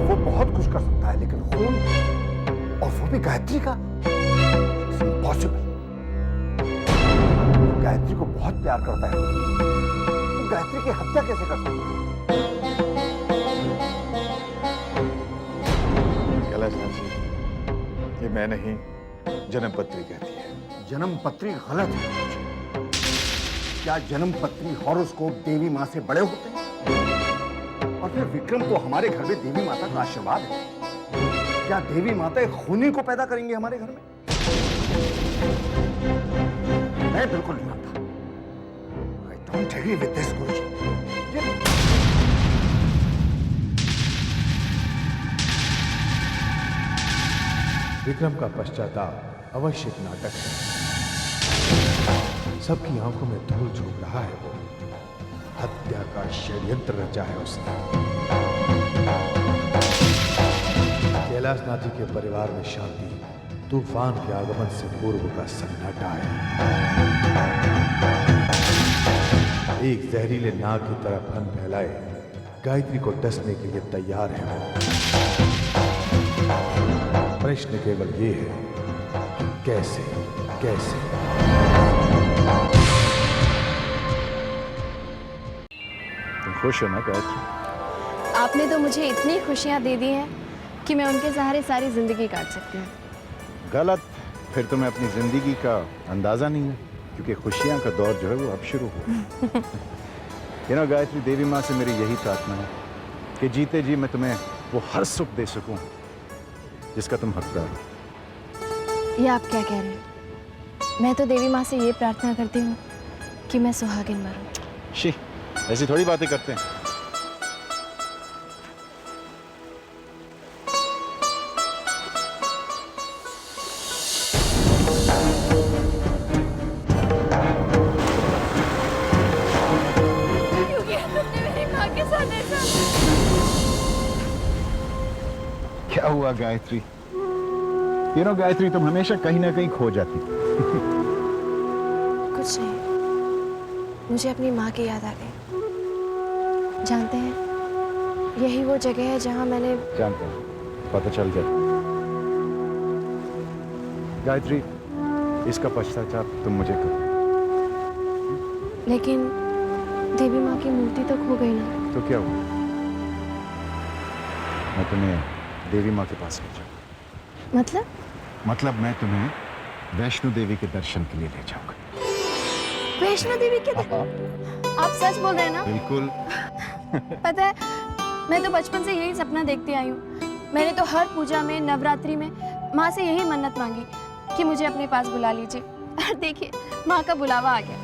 वो बहुत कुछ कर सकता है, लेकिन खून, और वो भी गायत्री का, इम्पॉसिबल। गायत्री को बहुत प्यार करता है, तो गायत्री की हत्या कैसे कर सकता है? कैलाशनाथ जी, ये मैं नहीं, जन्मपत्री कहती है। जन्मपत्री गलत है। क्या जन्मपत्री हॉरोस्कोप देवी माँ से बड़े होते हैं? और फिर विक्रम तो हमारे घर में देवी माता का आशीर्वाद है। क्या देवी माता एक खूनी को पैदा करेंगे हमारे घर में? मैं बिल्कुल नहीं मानता। I don't agree with this, गुरुजी। विक्रम का पश्चाताप अवश्य एक नाटक है। सबकी आंखों में धूल झोंक रहा है। वो हत्या का षड्यंत्र रचा है उसने। कैलाशनाथ जी के परिवार में शांति तूफान के आगमन से पूर्व का सन्नाटा है। एक जहरीले नाग की तरह फन फैलाए गायत्री को डसने के लिए तैयार है वो। प्रश्न केवल ये है कि कैसे कैसे। तुम खुश हो ना गायत्री? आपने तो मुझे इतनी खुशियाँ दे दी हैं कि मैं उनके सहारे सारी जिंदगी काट सकती हूँ। गलत। फिर तुम्हें अपनी जिंदगी का अंदाजा नहीं है, क्योंकि खुशियां का दौर जो है वो अब शुरू हुआ। यू नो गायत्री, देवी माँ से मेरी यही प्रार्थना है कि जीते जी मैं तुम्हें वो हर सुख दे सकूं जिसका तुम हकदार हो। ये आप क्या कह रहे हैं? मैं तो देवी माँ से ये प्रार्थना करती हूँ कि मैं सुहागिन मरूं। शी, ऐसी थोड़ी बातें करते हैं। क्या हुआ गायत्री? यू नो गायत्री, तुम हमेशा कहीं ना कहीं खो जाती। कुछ नहीं, मुझे अपनी माँ की याद आ गई। जानते हैं, यही वो जगह है जहाँ मैंने। जानता हूँ, पता चल गया। गायत्री, इसका पश्चाताप तुम मुझे करो। लेकिन देवी माँ की मूर्ति तो खो गई ना। तो क्या हुआ? मैं तुम्हें देवी माँ के पास ले जाऊंगा। मतलब मैं तुम्हें वैष्णो देवी के दर्शन के लिए ले जाऊंगा। वैष्णो देवी के आप सच बोल रहे हैं ना? बिल्कुल। पता है, मैं तो बचपन से यही सपना देखती आई हूँ। मैंने तो हर पूजा में, नवरात्रि में माँ से यही मन्नत मांगी कि मुझे अपने पास बुला लीजिए। और देखिए, माँ का बुलावा आ गया।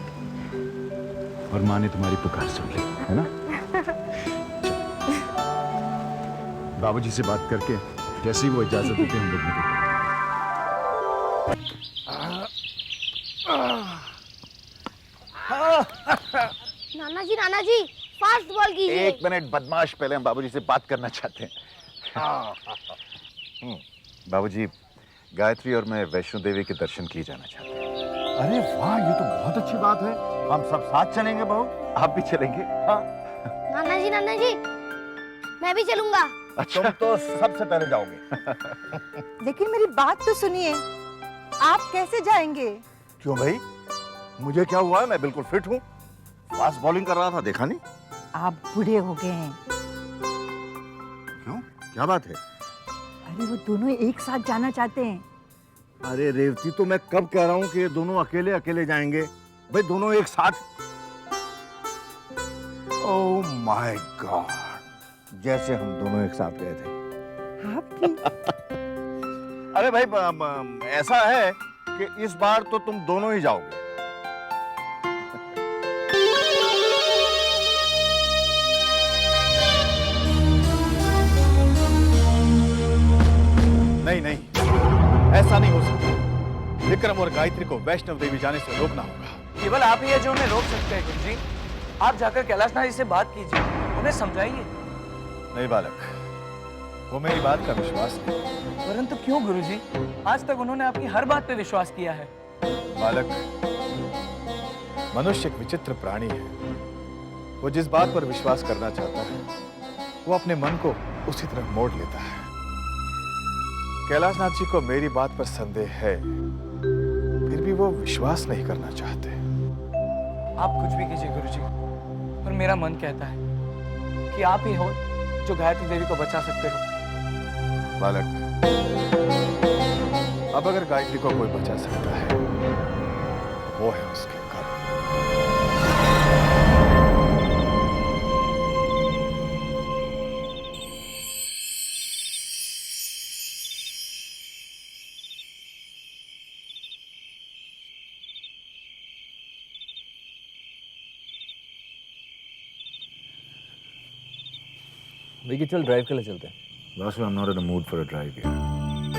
और माँ ने तुम्हारी पुकार सुन ली, है ना? बाबूजी से बात करके जैसे ही वो इजाजत देते हम लोग निकलेंगे। नाना जी फास्ट बॉल कीजिए। एक मिनट बदमाश, पहले हम बाबूजी से बात करना चाहते हैं। बाबूजी, गायत्री और मैं वैष्णो देवी के दर्शन किए जाना चाहते हैं। अरे वाह, ये तो बहुत अच्छी बात है। हम सब साथ चलेंगे बहू। आप भी चलेंगे? हाँ। नाना जी मैं भी चलूंगा। अच्छा, तुम तो सबसे पहले जाओगे। लेकिन मेरी बात तो सुनिए, आप कैसे जाएंगे? क्यों भाई, मुझे क्या हुआ है? मैं बिल्कुल फिट हूँ। फास्ट बॉलिंग कर रहा था, देखा नहीं? आप बूढ़े हो गए हैं। क्यों, क्या बात है? अरे वो दोनों एक साथ जाना चाहते हैं। अरे रेवती, तो मैं कब कह रहा हूँ कि ये दोनों अकेले अकेले जाएंगे? भाई दोनों एक साथ। ओह माय गॉड, जैसे हम दोनों एक साथ गए थे। आप भी? अरे भाई ऐसा है कि इस बार तो तुम दोनों ही जाओगे। नहीं, ऐसा नहीं हो सकता। विक्रम और गायत्री को वैष्णव देवी जाने से रोकना होगा। केवल आप ही है जो उन्हें रोक सकते हैं गुरुजी। आप जाकर कैलाशनाथ जी से बात कीजिए, उन्हें समझाइए। नहीं बालक, वो मेरी बात का विश्वास नहीं। परंतु क्यों गुरुजी? आज तक उन्होंने आपकी हर बात पे विश्वास किया है। बालक, मनुष्य एक विचित्र प्राणी है। वो जिस बात पर विश्वास करना चाहता है वो अपने मन को उसी तरह मोड़ लेता है। कैलाशनाथ जी को मेरी बात पर संदेह है, फिर भी वो विश्वास नहीं करना चाहते। आप कुछ भी कीजिए गुरुजी, पर मेरा मन कहता है कि आप ही हो जो गायत्री देवी को बचा सकते हो। बालक, अब अगर गायत्री को कोई बचा सकता है वो है उसके कर्म। विकी, चल ड्राइव के लिए चलते हैं। Vasu, I am not in the mood for a drive यार।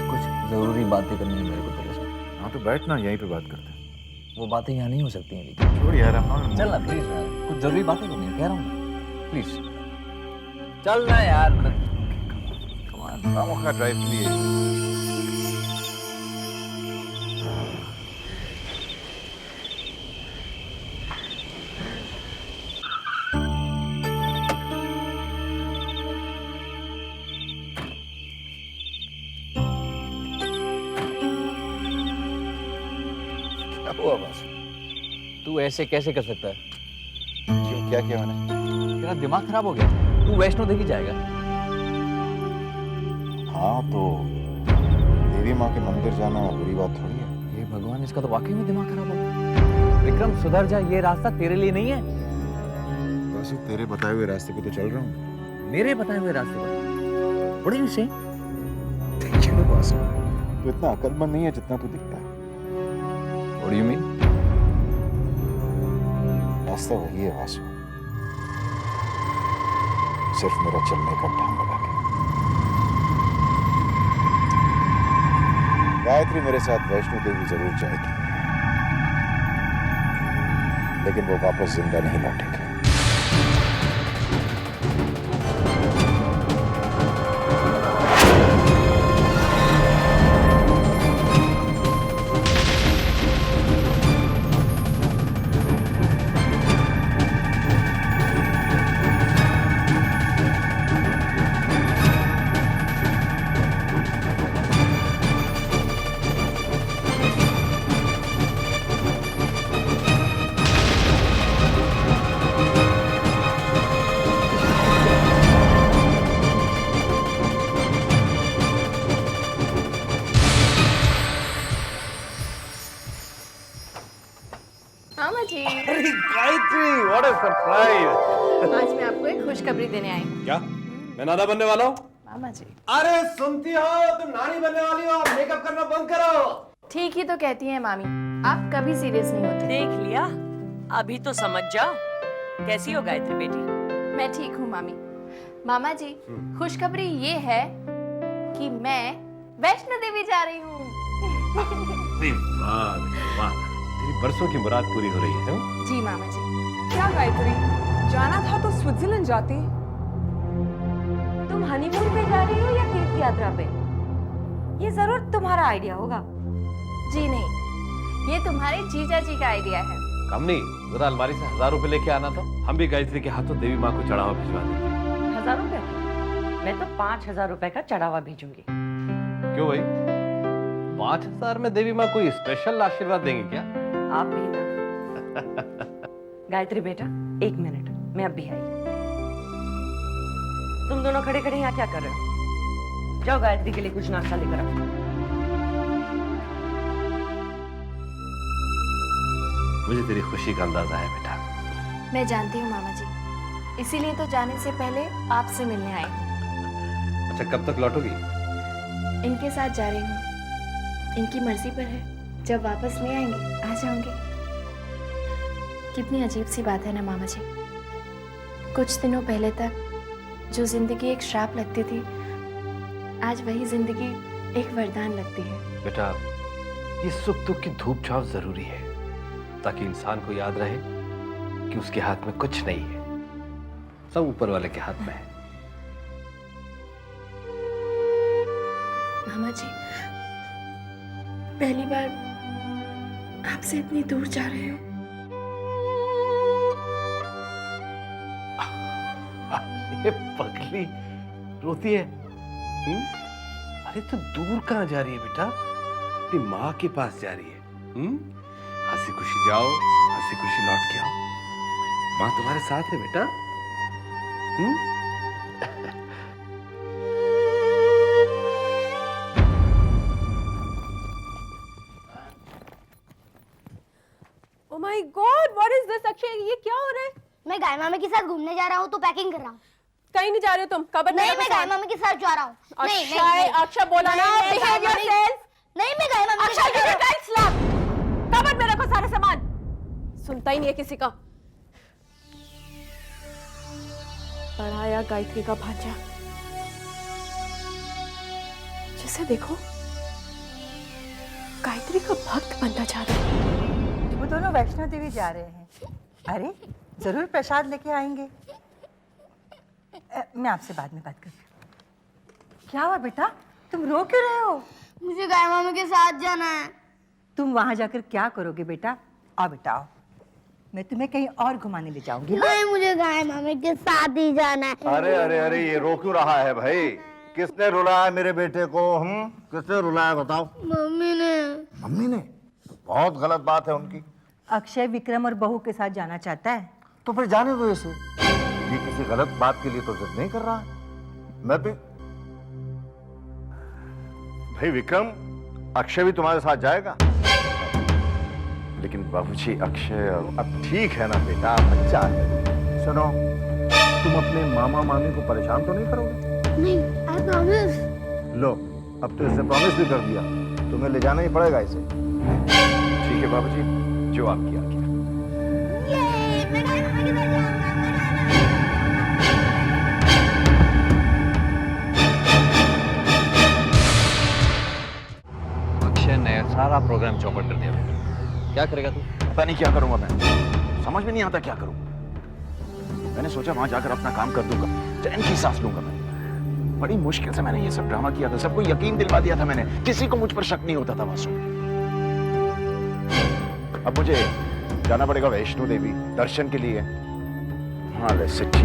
कुछ जरूरी बातें करनी है मेरे को तेरे साथ। हाँ तो बैठना, यहीं पे बात करते हैं। वो बातें यहाँ नहीं हो सकती हैं विकी। छोड़ यार, आई एम नॉट। चल ना प्लीज यार, कुछ जरूरी बातें करनी है, कह रहा हूँ ना, प्लीज चल ना यार। खामोखा ड्राइव के लिए। तू ऐसे कैसे कर सकता है? क्यों, क्या किया मैंने? तेरा दिमाग खराब हो गया? तू वैष्णो देवी जाएगा? हाँ तो देवी माँ के मंदिर जाना बुरी बात थोड़ी है। ये भगवान, इसका तो वाकई में दिमाग खराब हो गया। विक्रम सुधर जा, ये रास्ता तेरे लिए नहीं है। वासु, तेरे बताए हुए रास्ते पे तो चल रहा हूँ। मेरे बताए हुए रास्ते पर? What do you say? Vasu, तू इतना अकलमंद नहीं है जितना तू दिखता है। What do you mean? रास्ता वही है वासु, सिर्फ मेरा चलने का ढंग लगा के। गायत्री मेरे साथ वैष्णो देवी जरूर जाएगी, लेकिन वो वापस जिंदा नहीं लौटेगी। मामा जी, गायत्री, व्हाट अ सरप्राइज! आज मैं आपको एक खुशखबरी देने आई हूँ। क्या मैं नाना बनने वाला हूँ? मामा जी, अरे सुनती हो, तुम नानी बनने वाली हो, मेकअप करना बंद करो। ठीक ही तो कहती हैं मामी, आप कभी सीरियस नहीं होते। देख लिया, अभी तो समझ जाओ। कैसी हो गायत्री बेटी? मैं ठीक हूँ मामी। मामा जी, खुशखबरी ये है कि मैं वैष्णो देवी जा रही हूँ। वाह वाह, तेरी बरसों की मुराद पूरी हो रही है। जी मामा जी। क्या गायत्री, जाना था तो स्विट्जरलैंड जाती। तुम हनीमून पे जा रही हो या तीर्थ यात्रा पे? ये जरूर तुम्हारा आइडिया होगा। जी नहीं, ये तुम्हारे जीजा जी का आइडिया है। कमनी, जरा अलमारी से 1000 रुपए लेके आना था। हम भी गायत्री के हाथों देवी माँ को चढ़ावा भिजवा देंगे। 1000 रुपए? मैं तो 5000 रुपए का चढ़ावा भेजूंगी। क्यों भाई, 5000 में देवी माँ कोई स्पेशल आशीर्वाद देंगे क्या? आप भी ना। गायत्री बेटा, 1 मिनट, मैं अब भी आई। तुम दोनों खड़े खड़े यहाँ क्या कर रहे हो? जाओ गायत्री के लिए कुछ नाश्ता लेकर आओ। मुझे तेरी खुशी का अंदाजा है बेटा। मैं जानती हूँ मामा जी, इसीलिए तो जाने से पहले आपसे मिलने आई हूँ। अच्छा, कब तक लौटोगी? इनके साथ जा रही हूँ, इनकी मर्जी पर है। जब वापस नहीं आएंगे आ जाऊंगी। कितनी अजीब सी बात है ना मामा जी, कुछ दिनों पहले तक जो जिंदगी एक श्राप लगती थी, आज वही जिंदगी एक वरदान लगती है। बेटा, ये सुख दुख की धूप छाव जरूरी है, ताकि इंसान को याद रहे कि उसके हाथ में कुछ नहीं है, सब ऊपर वाले के हाथ में है। मामा जी, पहली बार आपसे इतनी दूर जा रहे हो। ये पगली रोती है। अरे तो दूर कहाँ जा रही है बेटा? अपनी माँ के पास जा रही है। हंसी खुशी जाओ, हंसी खुशी लौट के आओ। माँ तुम्हारे साथ है बेटा। Oh my God, what is this, Akshay? ये क्या हो रहा है? मैं गाय मामा के साथ घूमने जा रहा हूँ तो पैकिंग कर रहा हूँ। कहीं नहीं जा रहे हो तुम? कबर नहीं, मैं गाय मामा के साथ जा रहा हूँ। अक्षय, अक्षय बोला ना, behave yourself। नहीं, मैं गाय मामा Akshay, give your guys slap। कबर में रखो सारा सामान। सुनता ही नहीं है किसी का। पढ़ाया गायत्री का भांजा, जिसे देखो गायत्री का भक्त बनना चाह रहा है। वो दोनों वैष्णो देवी जा रहे हैं। अरे जरूर प्रसाद लेके आएंगे। मैं आपसे बाद में बात करती हूँ। क्या हुआ बेटा, तुम रो क्यों रहे हो? मुझे गाय मामा के साथ जाना है। तुम वहां जाकर क्या करोगे बेटा? आओ बेटा आओ, मैं तुम्हें कहीं और घुमाने ले जाऊंगी। नहीं, मुझे गाय मामा के साथ ही जाना है। अरे अरे अरे, ये रो क्यों रहा है भाई? किसने रुलाया मेरे बेटे को? किसने रुलाया बताओ? मम्मी ने। मम्मी ने? बहुत गलत बात है उनकी। अक्षय विक्रम और बहू के साथ जाना चाहता है तो फिर जाने दो इसे। ये किसी गलत बात के लिए तो जिद नहीं कर रहा है। मैं भी भाई विक्रम, अक्षय भी तुम्हारे साथ जाएगा। लेकिन बाबूजी, अक्षय अब ठीक है ना बेटा, बच्चा है। सुनो, तुम अपने मामा मामी को परेशान तो नहीं करोगे? नहीं, I promise। लो, अब तो इसने प्रॉमिस भी कर दिया, तुम्हें ले जाना ही पड़ेगा इसे। ठीक है बाबूजी, जो आपकी आज्ञा। अक्षय ने सारा प्रोग्राम चौपट कर दिया। क्या करेगा तू? पता नहीं क्या करूंगा मैं, समझ में नहीं आता क्या करूं। मैंने सोचा वहां जाकर अपना काम कर दूंगा, चैन की सांस लूंगा मैं। बड़ी मुश्किल से मैंने ये सब ड्रामा किया था, सबको यकीन दिलवा दिया था मैंने, किसी को मुझ पर शक नहीं होता था वासु। अब मुझे जाना पड़ेगा वैष्णो देवी दर्शन के लिए। हाँ सच्ची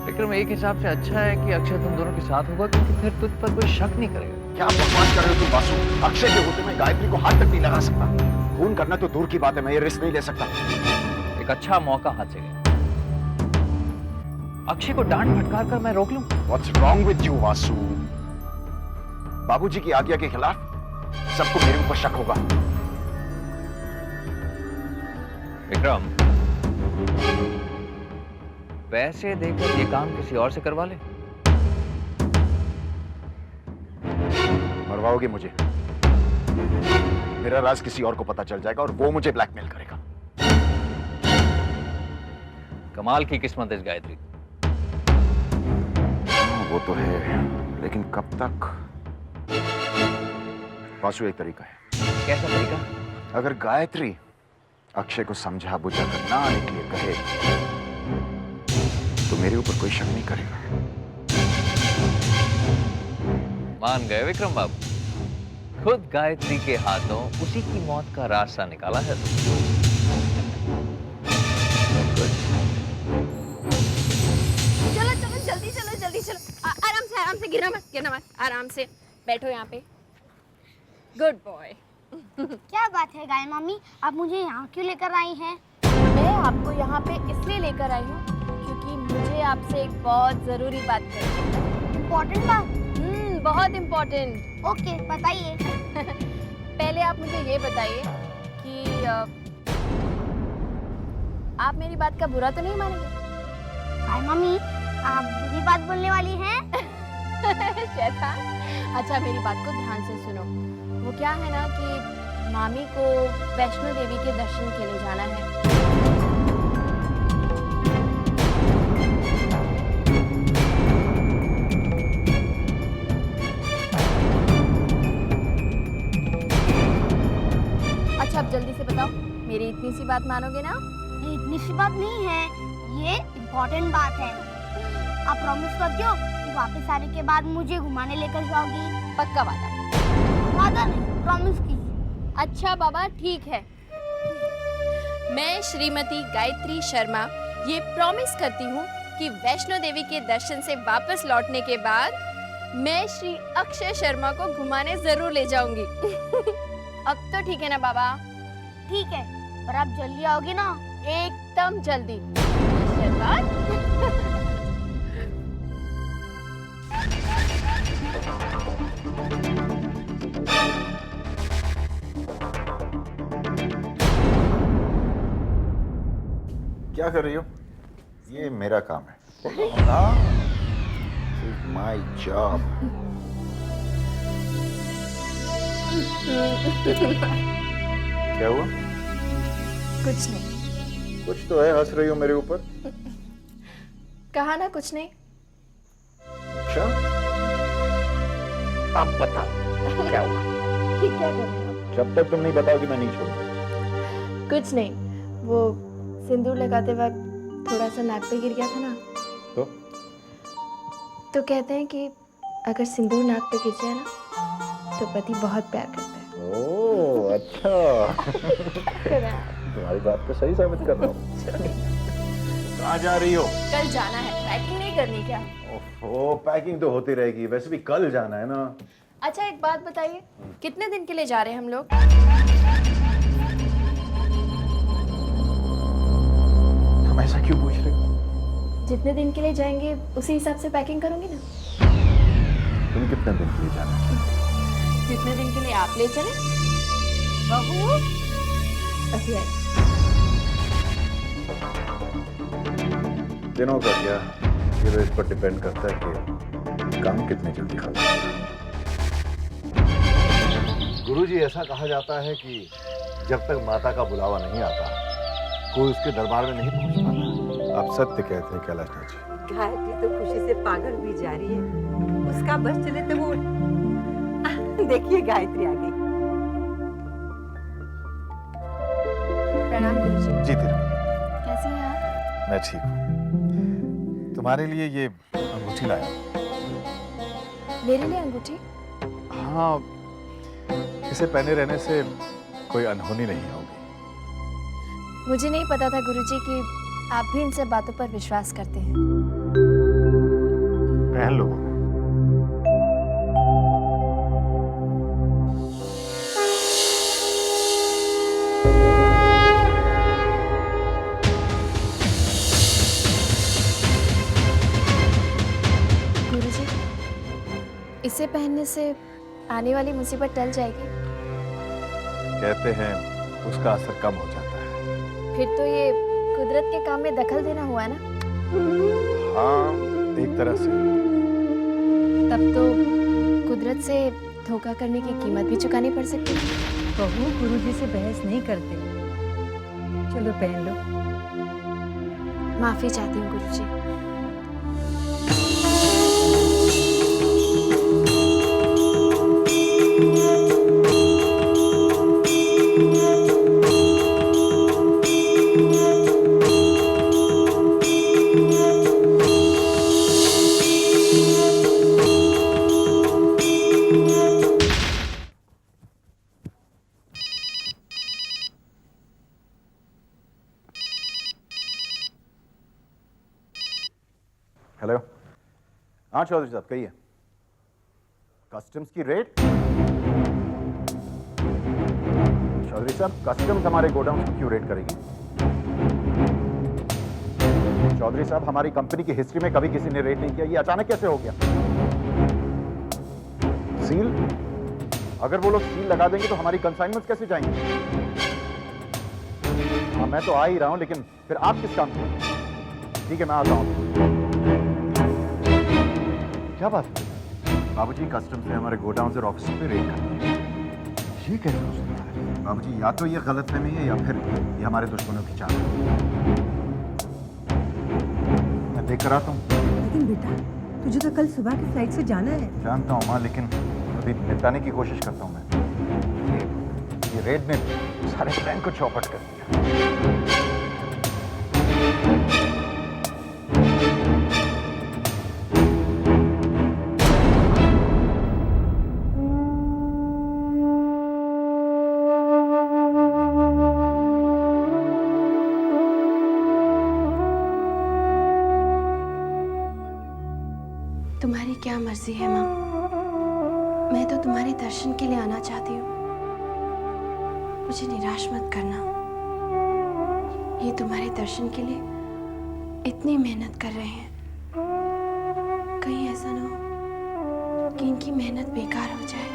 विक्रम, एक हिसाब से अच्छा है कि अक्षय तुम दोनों के साथ होगा, क्योंकि फिर तुझ पर कोई शक नहीं करेगा। क्या बकवास कर रहे हो तुम वासु? अक्षय के होते मैं गायत्री को हाथ तक नहीं लगा सकता। खून करना तो दूर की बात है, मैं ये रिस्क नहीं ले सकता। एक अच्छा मौका हाथ से गया। अक्षय को डांट फटकार कर मैं रोक लूं? What's wrong with you, Vasu? बाबूजी की आज्ञा के खिलाफ सबको मेरे ऊपर शक होगा। विक्रम, पैसे देकर ये काम किसी और से करवा ले। मरवाओगे मुझे, मेरा राज किसी और को पता चल जाएगा और वो मुझे ब्लैकमेल करेगा। कमाल की किस्मत है इस गायत्री। वो तो है, लेकिन कब तक? वासु, एक तरीका है। कैसा तरीका? अगर गायत्री अक्षय को समझा बुझा कर ना आने के लिए कहे तो मेरे ऊपर कोई शक नहीं करेगा। मान गए विक्रम बाबू, खुद गायत्री के हाथों उसी की मौत का रास्ता निकाला है। चलो चलो जल्दी चलो जल्दी चलो। आराम से गिरना मत आराम से बैठो यहाँ पे। Good boy. क्या बात है गाय मामी, आप मुझे यहाँ क्यों लेकर आई हैं? मैं आपको यहाँ पे इसलिए लेकर आई हूँ क्योंकि मुझे आपसे एक बहुत जरूरी बात करनी है। इम्पोर्टेंट बात? बहुत इम्पोर्टेंट। ओके बताइए। पहले आप मुझे ये बताइए कि आप मेरी बात का बुरा तो नहीं मानेंगे? गाय मामी, आप बुरी बात बोलने वाली हैं? शैतान। अच्छा मेरी बात को ध्यान से सुनो। वो क्या है ना कि मामी को वैष्णो देवी के दर्शन के लिए जाना है। अच्छा अब जल्दी से बताओ, मेरी इतनी सी बात मानोगे ना? ये इतनी सी बात नहीं है, ये इम्पोर्टेंट बात है। आप प्रॉमिस करती हो कि वापस आने के बाद मुझे घुमाने लेकर जाओगी? पक्का वादा? वादा नहीं, प्रॉमिस कीजिए। अच्छा बाबा ठीक है। मैं श्रीमती गायत्री शर्मा ये प्रॉमिस करती हूँ कि वैष्णो देवी के दर्शन से वापस लौटने के बाद मैं श्री अक्षय शर्मा को घुमाने जरूर ले जाऊंगी। अब तो ठीक है ना बाबा? ठीक है, पर आप जल्दी आओगे ना? एकदम जल्दी। शैतान। क्या कर रही हो? ये मेरा काम है। My job. क्या हुआ? कुछ नहीं। कुछ तो है, हंस रही हो मेरे ऊपर। कहा ना कुछ नहीं। अच्छा अब बताओ क्या हुआ? ये क्या कर रहे हो? जब तक तुम नहीं बताओगी मैं नहीं छोड़ूंगा। कुछ नहीं, वो सिंदूर लगाते वक्त थोड़ा सा नाक पे गिर गया था ना। तो कहते हैं कि अगर सिंदूर नाक पे गिर जाए ना तो पति बहुत प्यार करता है। ओह अच्छा। तुम्हारी बात तो सही साबित कर रहा हूँ। कहाँ जा रही हो? कल जाना है, पैकिंग नहीं करनी क्या? ओह पैकिंग तो होती रहेगी, वैसे भी कल जाना है ना। अच्छा एक बात बताइए, कितने दिन के लिए जा रहे हैं हम लोग? तुम ऐसा क्यों पूछ रहे हो? जितने दिन के लिए जाएंगे उसी हिसाब से पैकिंग करूंगी ना। तुम कितने दिन के लिए जाना चाहते? जितने दिन के लिए आप ले चले। बहू अभी आई। दिनों का क्या, ये तो इस पर डिपेंड करता है कि काम कितने जल्दी खत्म होगा। गुरुजी ऐसा कहा जाता है कि जब तक माता का बुलावा नहीं आता कोई उसके दरबार में नहीं पहुंच पाता। आप सत्य कहते हैं कैलाशनाथ जी। गायत्री तो खुशी से पागल हुई जा रही है। उसका बस चले तो वो देखिए गायत्री आ गई। प्रणाम गुरुजी। जी तेरा। कैसे हैं आप? मैं ठीक हूँ। तुम्हारे लिए ये अंगूठी लाया। मेरे लिए अंगूठी? हाँ, इसे पहने रहने से कोई अनहोनी नहीं होगी। मुझे नहीं पता था गुरुजी कि आप भी इन सब बातों पर विश्वास करते हैं। पहन लो। गुरुजी, इसे पहनने से आने वाली मुसीबत टल जाएगी? कहते हैं उसका असर कम हो जाता है। फिर तो ये कुदरत के काम में दखल देना हुआ ना? हाँ, एक तरह से। तब तो कुदरत से धोखा करने की कीमत भी चुकानी पड़ सकती है। बहू गुरुजी से बहस नहीं करते। चलो पहन लो। माफी चाहती हूँ गुरुजी। हेलो। हाँ चौधरी साहब कहिए। कस्टम्स की रेड? चौधरी साहब कस्टम्स हमारे गोडाउन को क्यों रेड करेगी? चौधरी साहब हमारी कंपनी की हिस्ट्री में कभी किसी ने रेड नहीं किया, ये अचानक कैसे हो गया? सील? अगर वो लोग सील लगा देंगे तो हमारी कंसाइनमेंट्स कैसे जाएंगे? हाँ मैं तो आ ही रहा हूं, लेकिन फिर आप किस काम के? ठीक है मैं आता हूं। क्या बात है? बाबूजी कस्टम्स ने हमारे गोडाउन और ऑफिस पे रेड कर दी। ये कैसे हो सकता है? बाबूजी या तो ये गलतफहमी है या फिर ये हमारे दुश्मनों की चाल है। मैं देख कर आता हूँ। लेकिन बेटा तुझे तो कल सुबह की फ्लाइट से जाना है। जानता हूँ माँ, लेकिन अभी निपटाने की कोशिश करता हूँ मैं। ये रेड ने सारे प्लान को चौपट कर दिया। तुम्हारी क्या मर्जी है माँ, मैं तो तुम्हारे दर्शन के लिए आना चाहती हूँ। मुझे निराश मत करना। ये तुम्हारे दर्शन के लिए इतनी मेहनत कर रहे हैं, कहीं ऐसा ना हो कि इनकी मेहनत बेकार हो जाए।